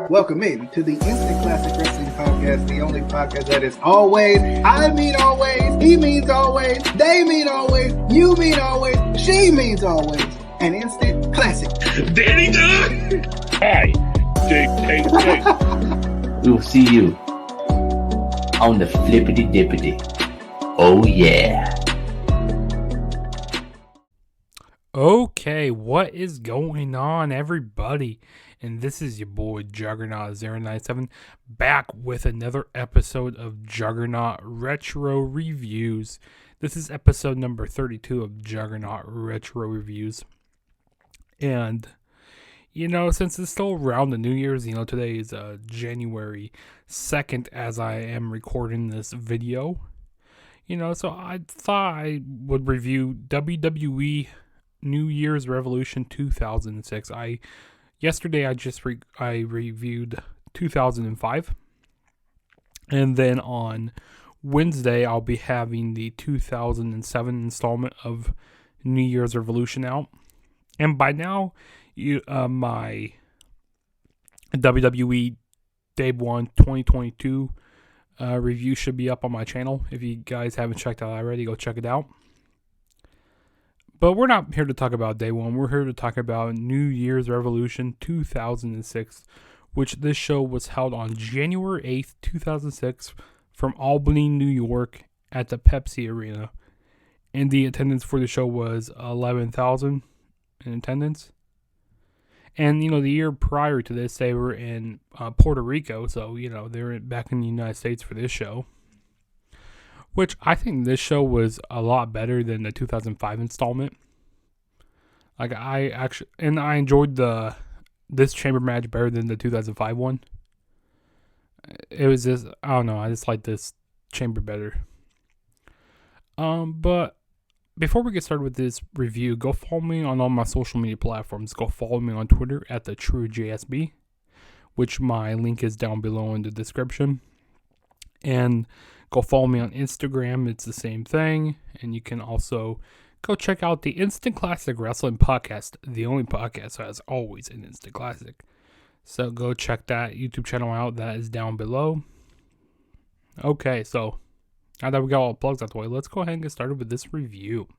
Welcome in to the Instant Classic Wrestling Podcast, the only podcast that is always, I mean always, he means always, they mean always, you mean always, she means always, an instant classic. Danny Dunn! Hi, Jake. We'll see you on the flippity dippity. Oh yeah. Okay, what is going on, everybody? And this is your boy Juggernaut 097 back with another episode of Juggernaut Retro Reviews. This is episode number 32 of Juggernaut Retro Reviews. And since it's still around the New Year's, today is January 2nd as I am recording this video. So I thought I would review WWE New Year's Revolution 2006. Yesterday I reviewed 2005, and then on Wednesday I'll be having the 2007 installment of New Year's Revolution out. And by now, my WWE Day 1 2022 review should be up on my channel. If you guys haven't checked it out already, go check it out. But we're not here to talk about Day 1. We're here to talk about New Year's Revolution 2006, which this show was held on January 8th, 2006 from Albany, New York at the Pepsi Arena. And the attendance for the show was 11,000 in attendance. And, the year prior to this, they were in Puerto Rico. So, they were back in the United States for this show. Which I think this show was a lot better than the 2005 installment. I enjoyed this chamber match better than the 2005 one. It was just, I don't know, I just like this chamber better. But before we get started with this review, go follow me on all my social media platforms. Go follow me on Twitter at @TrueJSB, which my link is down below in the description. And go follow me on Instagram. It's the same thing. And you can also go check out the Instant Classic Wrestling Podcast, the only podcast that has always an Instant Classic. So go check that YouTube channel out. That is down below. Okay, so now that we got all the plugs out the way, let's go ahead and get started with this review.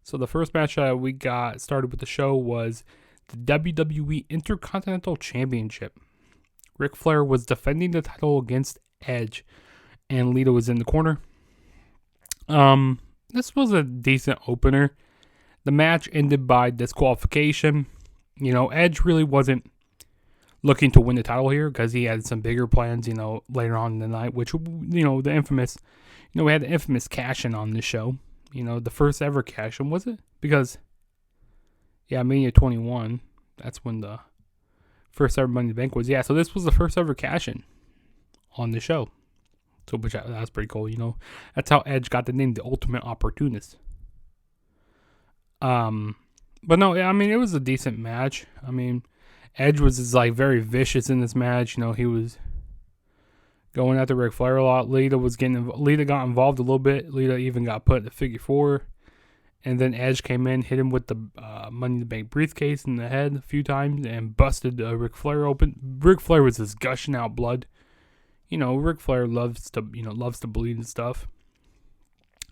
So the first match we got started with the show was the WWE Intercontinental Championship. Ric Flair was defending the title against Edge, and Lita was in the corner. This was a decent opener. The match ended by disqualification. Edge really wasn't looking to win the title here because he had some bigger plans, later on in the night, which, the infamous, we had the infamous cash-in on this show. The first ever cash-in, was it? Because, Mania 21, that's when the first ever Money in the Bank was. Yeah, so this was the first ever cash-in on the show. So, which that's pretty cool, That's how Edge got the name, the Ultimate Opportunist. But no, it was a decent match. Edge was just, very vicious in this match. He was going after Ric Flair a lot. Lita got involved a little bit. Lita even got put in the figure four. And then Edge came in, hit him with the Money in the Bank briefcase in the head a few times, and busted Ric Flair open. Ric Flair was just gushing out blood. Ric Flair loves to bleed and stuff.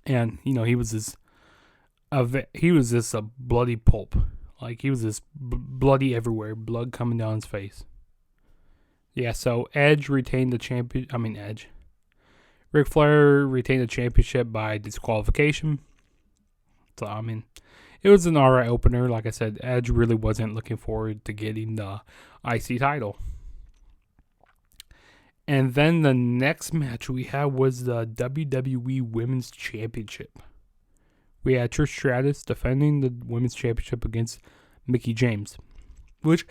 And, he was just a bloody pulp. He was just bloody everywhere. Blood coming down his face. Yeah, so Edge retained the Ric Flair retained the championship by disqualification. So, it was an alright opener. Like I said, Edge really wasn't looking forward to getting the IC title. And then the next match we had was the WWE Women's Championship. We had Trish Stratus defending the Women's Championship against Mickie James. Which,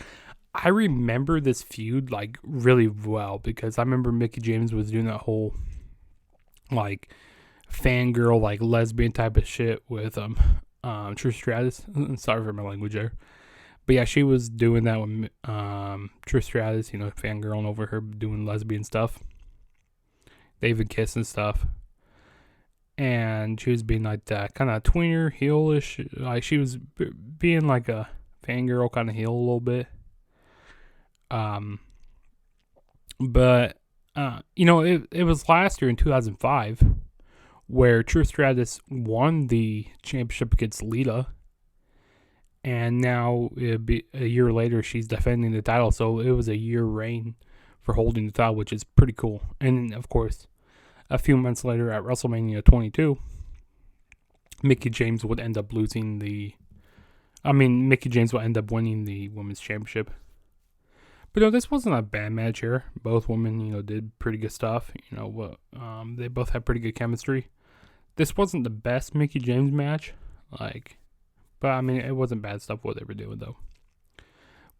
I remember this feud, really well. Because I remember Mickie James was doing that whole, fangirl, lesbian type of shit with Trish Stratus. Sorry for my language there. But yeah, she was doing that with Trish Stratus, fangirling over her doing lesbian stuff. They even kissed and stuff. And she was being like that kind of tweener, heelish. She was being like a fangirl kind of heel a little bit. But, it was last year in 2005 where Trish Stratus won the championship against Lita. And now, a year later, she's defending the title. So it was a year reign for holding the title, which is pretty cool. And, of course, a few months later at WrestleMania 22, Mickie James would end up Mickie James will end up winning the Women's Championship. But this wasn't a bad match here. Both women, did pretty good stuff. They both had pretty good chemistry. This wasn't the best Mickie James match, but it wasn't bad stuff what they were doing though.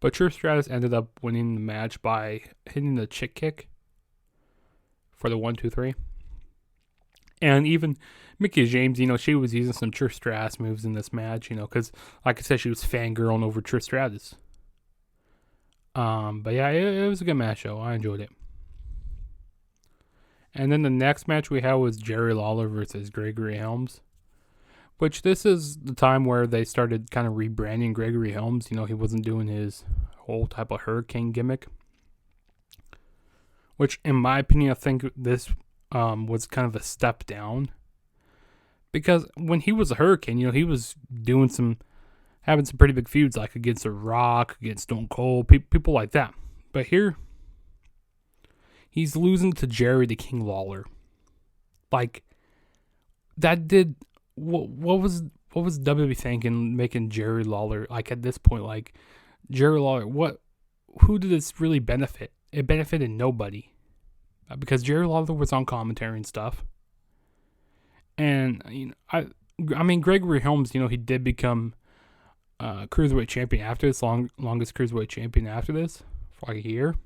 But Trish Stratus ended up winning the match by hitting the chick kick for the 1, 2, 3. And even Mickie James, she was using some Trish Stratus moves in this match, because, like I said, she was fangirling over Trish Stratus. But yeah, it was a good match, though. I enjoyed it. And then the next match we had was Jerry Lawler versus Gregory Helms, which this is the time where they started kind of rebranding Gregory Helms. He wasn't doing his whole type of Hurricane gimmick, which, in my opinion, I think this was kind of a step down. Because when he was a Hurricane, he was having some pretty big feuds, like against The Rock, against Stone Cold, people like that. But here, he's losing to Jerry the King Lawler. That did what was WWE thinking, making Jerry Lawler at this point? Jerry Lawler, who did this really benefit? It benefited nobody, because Jerry Lawler was on commentary and stuff. And Gregory Helms, he did become cruiserweight champion after this, longest cruiserweight champion after this for a year.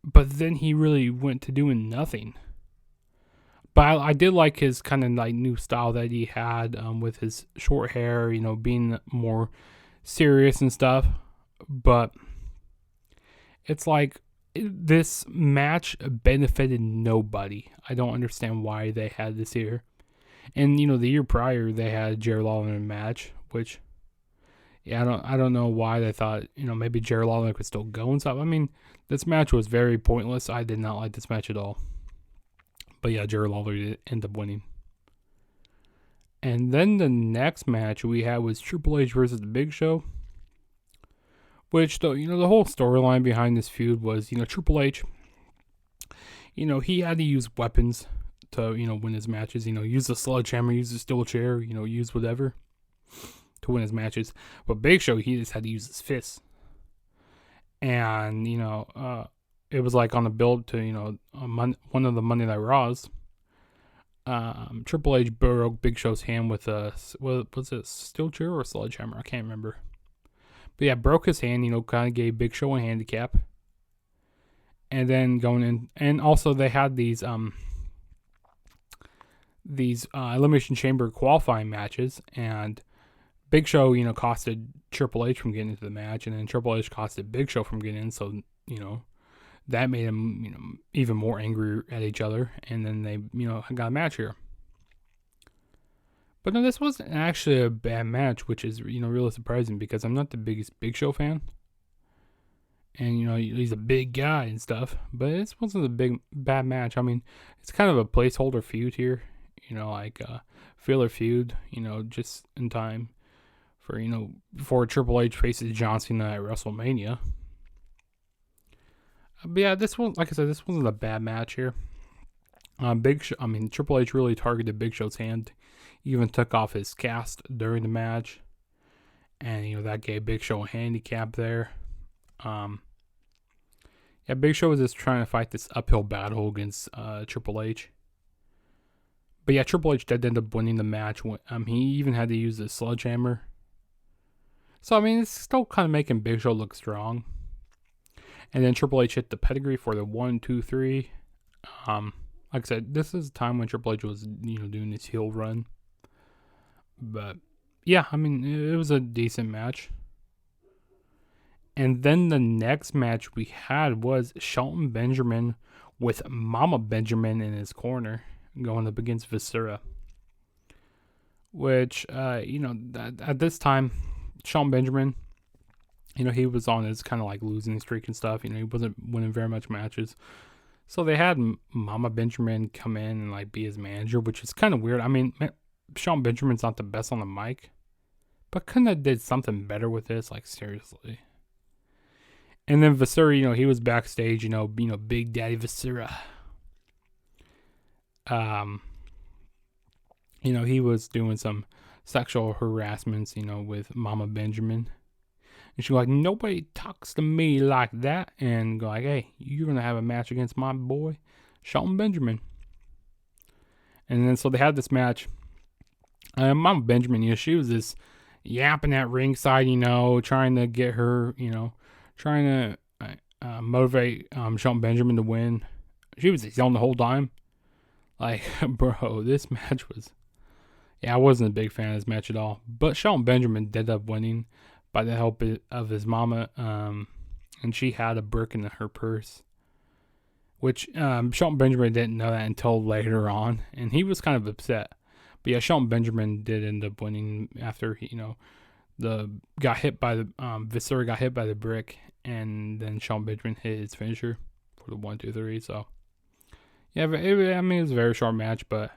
But then he really went to doing nothing. But I did like his kind of new style that he had with his short hair, being more serious and stuff. But it's this match benefited nobody. I don't understand why they had this here. And the year prior they had Jerry Lawler in a match, which I don't know why they thought maybe Jerry Lawler could still go and stuff. This match was very pointless. I did not like this match at all. But yeah, Jerry Lawler did end up winning. And then the next match we had was Triple H versus The Big Show. Which, though, the whole storyline behind this feud was, Triple H, he had to use weapons to, win his matches. Use the sledgehammer, use the steel chair, use whatever to win his matches. But Big Show, he just had to use his fists. And, it was on the build to, one of the Monday Night Raws. Triple H broke Big Show's hand with was it steel chair or sledgehammer? I can't remember. But yeah, broke his hand, kind of gave Big Show a handicap. And then going in, and also they had these Elimination Chamber qualifying matches, and Big Show, costed Triple H from getting into the match, and then Triple H costed Big Show from getting in, so, that made them, even more angry at each other, and then they, got a match here. But no, this wasn't actually a bad match, which is, really surprising, because I'm not the biggest Big Show fan. And, he's a big guy and stuff, but this wasn't a bad match. It's kind of a placeholder feud here, a filler feud, just in time for, before Triple H faces John Cena at WrestleMania. But yeah, this one, like I said, this wasn't a bad match here. Triple H really targeted Big Show's hand. He even took off his cast during the match. And, that gave Big Show a handicap there. Big Show was just trying to fight this uphill battle against Triple H. But yeah, Triple H did end up winning the match. He even had to use the sledgehammer. So, it's still kind of making Big Show look strong. And then Triple H hit the pedigree for the 1, 2, 3. Like I said, this is a time when Triple H was, doing his heel run. But yeah, it was a decent match. And then the next match we had was Shelton Benjamin with Mama Benjamin in his corner going up against Viscera. Which, at this time, Shelton Benjamin, he was on his kind of like losing streak and stuff. He wasn't winning very much matches. So they had Mama Benjamin come in and like be his manager, which is kind of weird. I mean, Shawn Benjamin's not the best on the mic, but couldn't have did something better with this, like seriously. And then Viscera, he was backstage, Big Daddy Viscera. He was doing some sexual harassments, with Mama Benjamin. And she was like, nobody talks to me like that. And go like, hey, you're going to have a match against my boy, Shawn Benjamin. And then so they had this match. Mama Benjamin, she was just yapping at ringside, trying to get her, trying to motivate Shawn Benjamin to win. She was yelling the whole time. Like, bro, this match was... Yeah, I wasn't a big fan of this match at all. But Shawn Benjamin ended up winning by the help of his mama. And she had a brick in her purse. Which Shawn Benjamin didn't know that until later on. And he was kind of upset. But yeah, Shawn Benjamin did end up winning after he, got hit by the Viscera got hit by the brick, and then Shawn Benjamin hit his finisher for the 1, 2, 3. So yeah, it was a very short match, but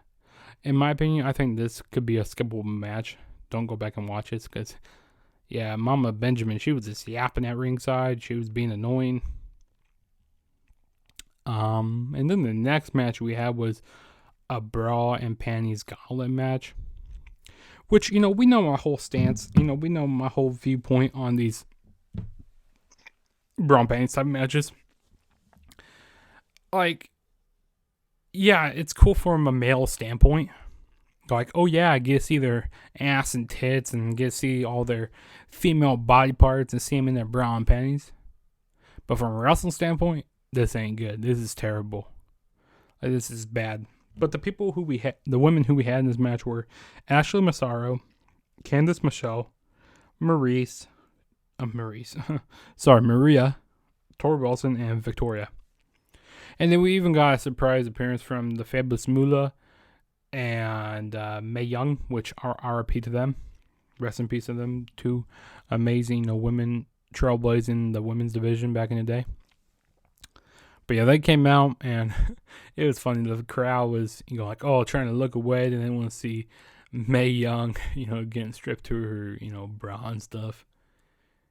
in my opinion, I think this could be a skippable match. Don't go back and watch it because yeah, Mama Benjamin, she was just yapping at ringside. She was being annoying. And then the next match we had was a bra and panties gauntlet match, which, we know my whole stance, we know my whole viewpoint on these bra and panties type matches. Like, yeah, it's cool from a male standpoint. Like, oh yeah, I get to see their ass and tits and get to see all their female body parts and see them in their bra and panties. But from a wrestling standpoint, this ain't good. This is terrible. Like, this is bad. But the women who we had in this match were Ashley Massaro, Candice Michelle, Maria, Tori Wilson, and Victoria. And then we even got a surprise appearance from the Fabulous Moolah and Mae Young, which are RIP to them. Rest in peace to them. Two amazing women trailblazing the women's division back in the day. But yeah, they came out, and it was funny. The crowd was, like, trying to look away. And they want to see Mae Young, getting stripped to her, bra and stuff.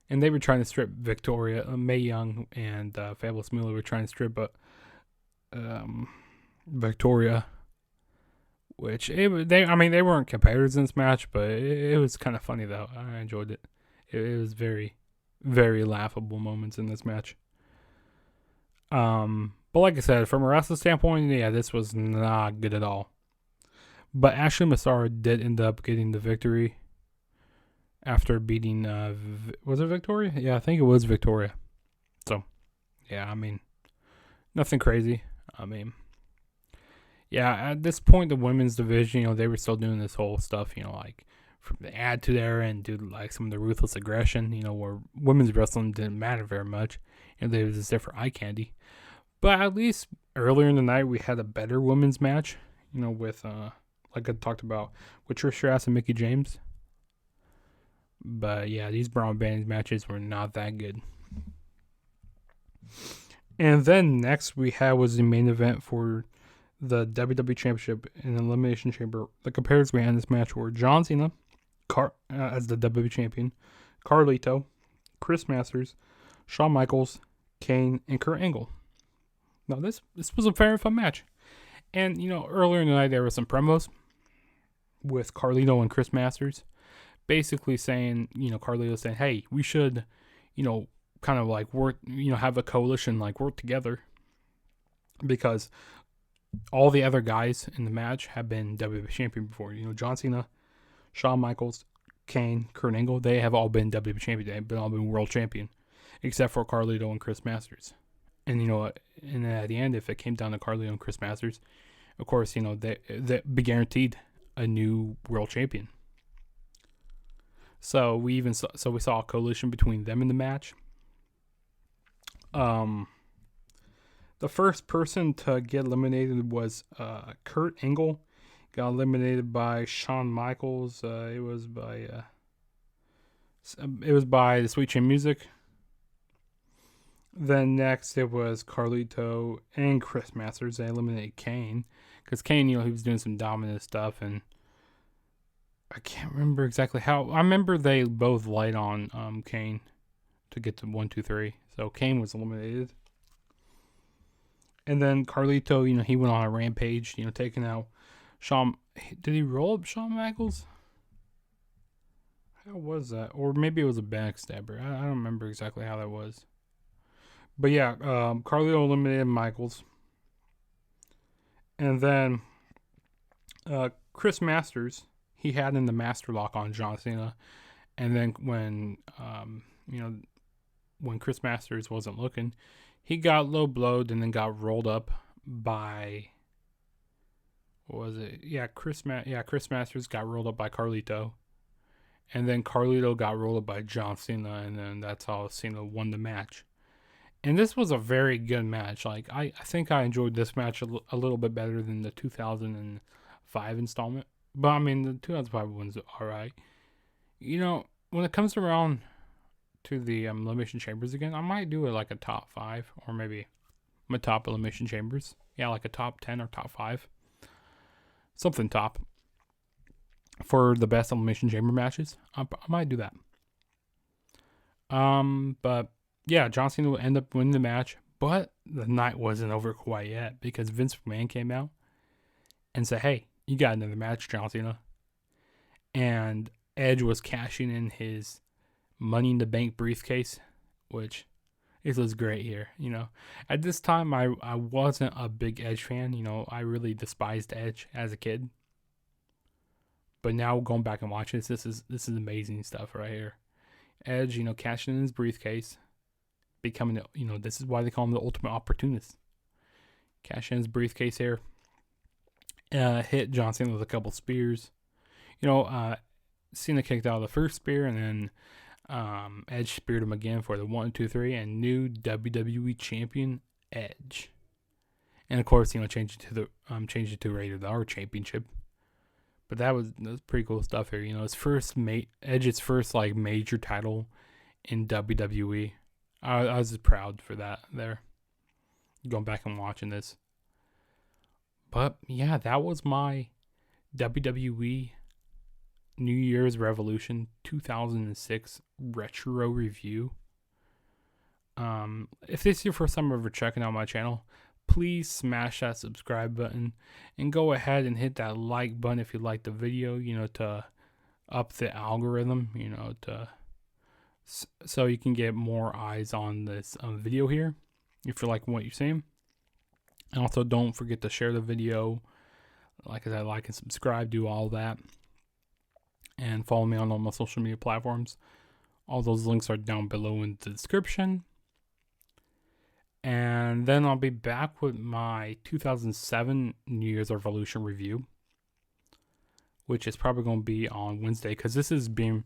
And they were trying to strip Victoria. Mae Young and Fabulous Moolah were trying to strip Victoria. Which, they weren't competitors in this match, but it was kind of funny, though. I enjoyed it. It was very, very laughable moments in this match. But like I said, from a wrestling standpoint, yeah, this was not good at all. But Ashley Massaro did end up getting the victory after beating, was it Victoria? Yeah, I think it was Victoria. So, yeah, nothing crazy. Yeah, at this point, the women's division, they were still doing this whole stuff, like from the Attitude Era and do like some of the ruthless aggression, where women's wrestling didn't matter very much. They was just there for eye candy. But at least earlier in the night, we had a better women's match, with, like I talked about, with Trish Stratus and Mickie James. But yeah, these Braun Bands matches were not that good. And then next we had was the main event for the WWE Championship in the Elimination Chamber. The competitors we had in this match were John Cena as the WWE Champion, Carlito, Chris Masters, Shawn Michaels, Kane, and Kurt Angle. Now, this was a very fun match. And, earlier in the night, there were some promos with Carlito and Chris Masters. Basically saying, Carlito saying, hey, we should, kind of like work, have a coalition, like work together. Because all the other guys in the match have been WWE Champion before. John Cena, Shawn Michaels, Kane, Kurt Angle, they have all been WWE Champion. They've all been World Champion. Except for Carlito and Chris Masters. And, and then at the end, if it came down to Carlito and Chris Masters, of course, they be guaranteed a new world champion. So we saw a coalition between them in the match. The first person to get eliminated was Kurt Angle. Got eliminated by Shawn Michaels. It was by the Sweet Chin Music. Then next it was Carlito and Chris Masters. They eliminated Kane. Because Kane, he was doing some dominant stuff, and I can't remember exactly how. I remember they both light on Kane to get to 1, 2, 3. So Kane was eliminated. And then Carlito, he went on a rampage, taking out Shawn. Did he roll up Shawn Michaels? How was that? Or maybe it was a backstabber. I don't remember exactly how that was. But yeah, Carlito eliminated Michaels. And then Chris Masters, he had in the master lock on John Cena. And then when Chris Masters wasn't looking, he got low blowed and then got rolled up by, what was it? Yeah, Chris Masters got rolled up by Carlito. And then Carlito got rolled up by John Cena, and then that's how Cena won the match. And this was a very good match. Like, I think I enjoyed this match a little bit better than the 2005 installment. But, I mean, the 2005 one's alright. When it comes around to the Elimination Chambers again, I might do it like a top 5, or maybe my top Elimination Chambers. Yeah, like a top 10 or top 5. Something top. For the best Elimination Chamber matches. I might do that. But yeah, John Cena will end up winning the match, but the night wasn't over quite yet because Vince McMahon came out and said, "Hey, you got another match, John Cena." And Edge was cashing in his Money in the Bank briefcase, which it was great here. At this time, I wasn't a big Edge fan. I really despised Edge as a kid. But now going back and watching this is amazing stuff right here. Edge, cashing in his briefcase, becoming, this is why they call him the ultimate opportunist. Cash in his briefcase here. Hit John Cena with a couple spears. Cena kicked out the first spear, and then Edge speared him again for the 1, 2, 3, and new WWE Champion Edge. And of course, changed it to Rated R Championship. But that was pretty cool stuff here. Edge's first like major title in WWE. I was just proud for that there. Going back and watching this. But yeah, that was my WWE New Year's Revolution 2006 retro review. If this is your first time ever checking out my channel, please smash that subscribe button and go ahead and hit that like button if you like the video, to up the algorithm, so you can get more eyes on this video here if you like what you're seeing. And also don't forget to share the video. Like I said, like and subscribe, do all that. And follow me on all my social media platforms. All those links are down below in the description. And then I'll be back with my 2007 New Year's Revolution review, which is probably going to be on Wednesday, because this is going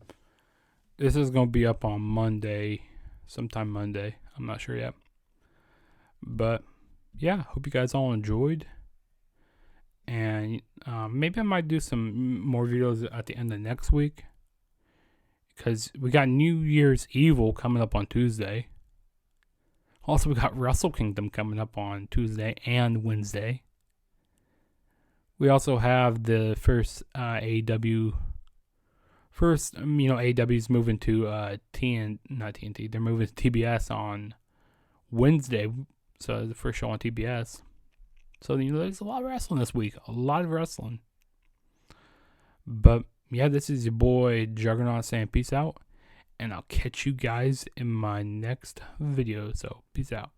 to be up on Monday, sometime Monday. I'm not sure yet. But yeah, hope you guys all enjoyed. And maybe I might do some more videos at the end of next week, because we got New Year's Evil coming up on Tuesday. Also, we got Wrestle Kingdom coming up on Tuesday and Wednesday. We also have the first AEW. First, AEW's moving to not TNT. They're moving to TBS on Wednesday. So the first show on TBS. So there's a lot of wrestling this week. A lot of wrestling. But yeah, this is your boy Juggernaut saying peace out. And I'll catch you guys in my next video. So, peace out.